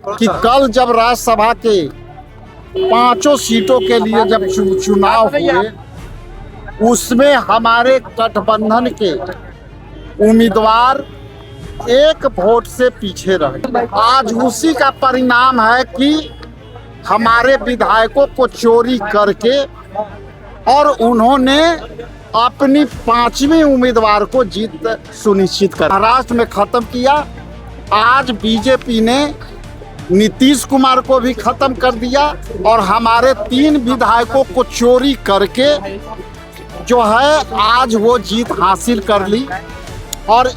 कि कल जब राज्यसभा के 5 सीटों के लिए जब चुनाव हुए, उसमें हमारे गठबंधन के उम्मीदवार 1 वोट से पीछे रहे। आज उसी का परिणाम है कि हमारे विधायकों को चोरी करके और उन्होंने अपनी 5वीं उम्मीदवार को जीत सुनिश्चित कर महाराष्ट्र में खत्म किया। आज बीजेपी ने नीतीश कुमार को भी खत्म कर दिया और हमारे 3 विधायकों को चोरी करके जो है आज वो जीत हासिल कर ली। और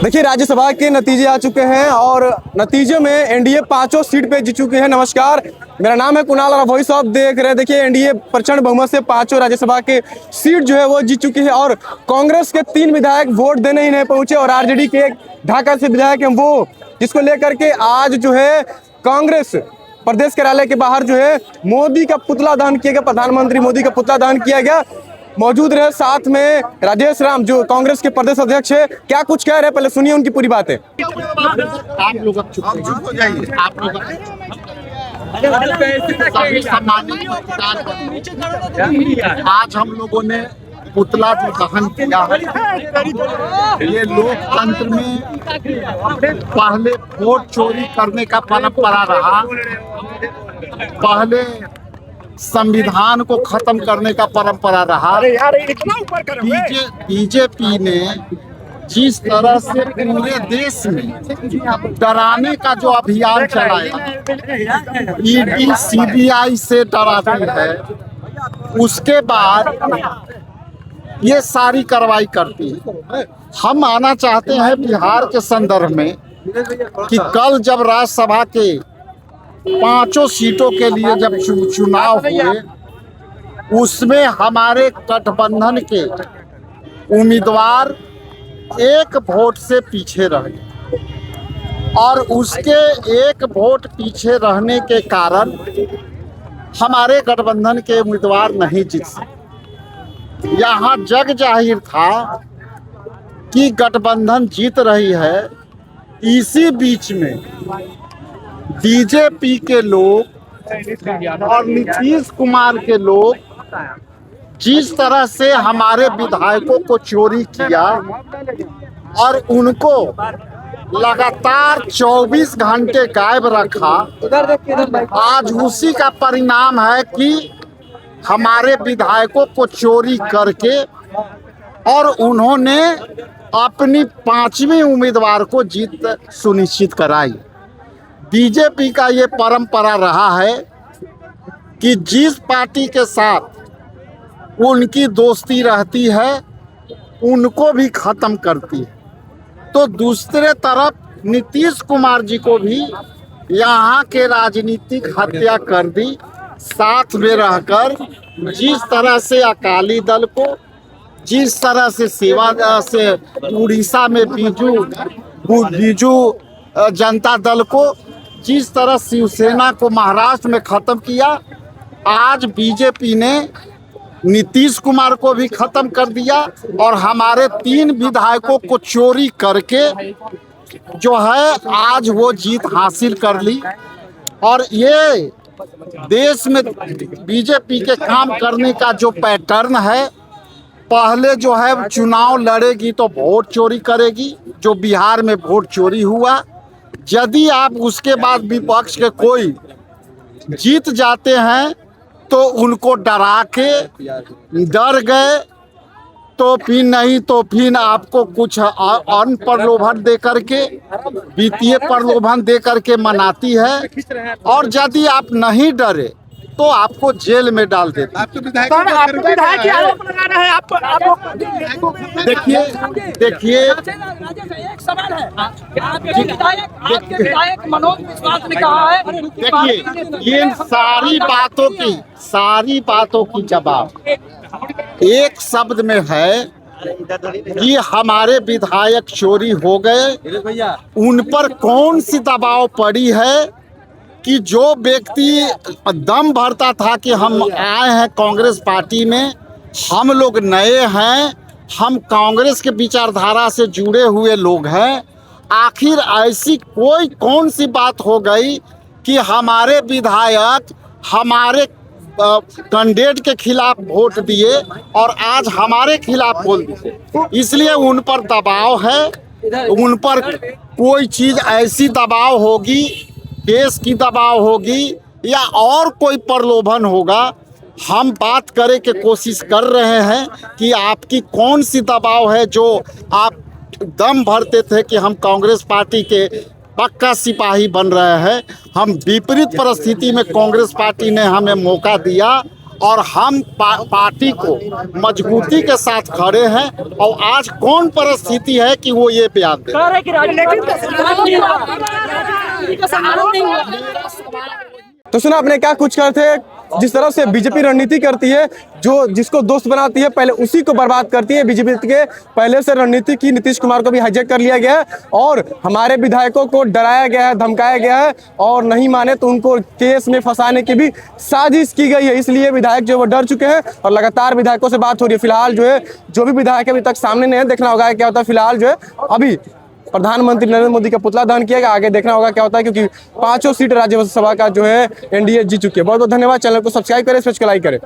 देखिए, राज्यसभा के नतीजे आ चुके हैं और नतीजे में एनडीए 5 सीट पे जीत चुकी है। नमस्कार, मेरा नाम है कुणाल और वॉइस ऑफ देख रहे हैं। देखिए, एनडीए प्रचंड बहुमत से 5 राज्यसभा के सीट जो है वो जीत चुकी है और कांग्रेस के 3 विधायक वोट देने ही नहीं पहुंचे और आरजेडी के एक ढाका से विधायक हैं वो, जिसको लेकर के आज जो है कांग्रेस प्रदेश कार्यालय के बाहर जो है मोदी का पुतला दहन किया गया। प्रधानमंत्री मोदी का पुतला दहन किया गया। मौजूद रहे साथ में राजेश राम जो कांग्रेस के प्रदेश अध्यक्ष है। क्या कुछ कह रहे हैं, पहले सुनिए उनकी पूरी बातें। आप लोग अब चुप हो जाइए। आप लोग आज हम लोगों ने पुतला जो दहन किया है, ये लोकतंत्र में पहले वोट चोरी करने का परंपरा रहा। पहले संविधान को खत्म करने का परंपरा रहा। बीजेपी ने जिस तरह से पूरे देश में डराने का जो अभियान चलाया, ईडी सीबीआई से डराती है, उसके बाद ये सारी कार्रवाई करती है। हम मानना चाहते हैं बिहार के संदर्भ में कि कल जब राज्यसभा के 5 सीटों के लिए जब चुनाव हुए, उसमें हमारे गठबंधन के उम्मीदवार 1 वोट से पीछे रहे और उसके 1 वोट पीछे रहने के कारण हमारे गठबंधन के उम्मीदवार नहीं जीत सके। यहाँ जग जाहिर था कि गठबंधन जीत रही है। इसी बीच में बीजेपी के लोग और नीतीश कुमार के लोग जिस तरह से हमारे विधायकों को चोरी किया और उनको लगातार 24 घंटे गायब रखा, आज उसी का परिणाम है कि हमारे विधायकों को चोरी करके और उन्होंने अपनी 5वीं उम्मीदवार को जीत सुनिश्चित कराई। बीजेपी का ये परंपरा रहा है कि जिस पार्टी के साथ उनकी दोस्ती रहती है उनको भी खत्म करती है। तो दूसरे तरफ नीतीश कुमार जी को भी यहाँ के राजनीतिक हत्या कर दी। साथ में रहकर जिस तरह से अकाली दल को, जिस तरह से सेवा से उड़ीसा में बीजू जनता दल को, जिस तरह शिवसेना को महाराष्ट्र में खत्म किया, आज बीजेपी ने नीतीश कुमार को भी खत्म कर दिया और हमारे 3 विधायकों को चोरी करके जो है आज वो जीत हासिल कर ली। और ये देश में बीजेपी के काम करने का जो पैटर्न है, पहले जो है चुनाव लड़ेगी तो वोट चोरी करेगी, जो बिहार में वोट चोरी हुआ। यदि आप उसके बाद विपक्ष के कोई जीत जाते हैं तो उनको डरा के डर गए तो फिर नहीं तो फिर आपको कुछ अन्य प्रलोभन दे करके, वित्तीय प्रलोभन दे करके मनाती है। और यदि आप नहीं डरे तो आपको जेल में डाल देते हैं। देखिए एक सवाल है, आपके विधायक मनोज विश्वास ने कहा है, देखिए ये सारी बातों की जवाब एक शब्द में है कि हमारे विधायक चोरी हो गए, उन पर कौन सी दबाव पड़ी है कि जो व्यक्ति दम भरता था कि हम आए हैं कांग्रेस पार्टी में, हम लोग नए हैं, हम कांग्रेस के विचारधारा से जुड़े हुए लोग हैं, आखिर ऐसी कौन सी बात हो गई कि हमारे विधायक हमारे कैंडिडेट के खिलाफ वोट दिए और आज हमारे खिलाफ बोल दिए। इसलिए उन पर दबाव है, उन पर कोई चीज़ ऐसी दबाव होगी, केस की दबाव होगी या और कोई प्रलोभन होगा। हम बात करे के कोशिश कर रहे हैं कि आपकी कौन सी दबाव है जो आप दम भरते थे कि हम कांग्रेस पार्टी के पक्का सिपाही बन रहे हैं। हम विपरीत परिस्थिति में कांग्रेस पार्टी ने हमें मौका दिया और हम पार्टी को मजबूती के साथ खड़े हैं और आज कौन परिस्थिति है कि वो ये बयान दे। तो सुना आपने क्या कुछ करते, जिस तरह से बीजेपी रणनीति करती है, जो जिसको दोस्त बनाती है पहले उसी को बर्बाद करती है। बीजेपी के पहले से रणनीति की नीतीश कुमार को भी हाईजैक कर लिया गया है और हमारे विधायकों को डराया गया है, धमकाया गया है और नहीं माने तो उनको केस में फंसाने की भी साजिश की गई है। इसलिए विधायक जो वो डर चुके हैं और लगातार विधायकों से बात हो रही है। फिलहाल जो है जो भी विधायक अभी तक सामने नहीं है, देखना होगा क्या होता है। फिलहाल जो है अभी प्रधानमंत्री नरेंद्र मोदी का पुतला दहन किया गया, आगे देखना होगा क्या होता है, क्योंकि 5 सीट राज्यसभा का जो है एनडीए जीत चुकी है। बहुत बहुत धन्यवाद। चैनल को सब्सक्राइब करें, लाइक करें।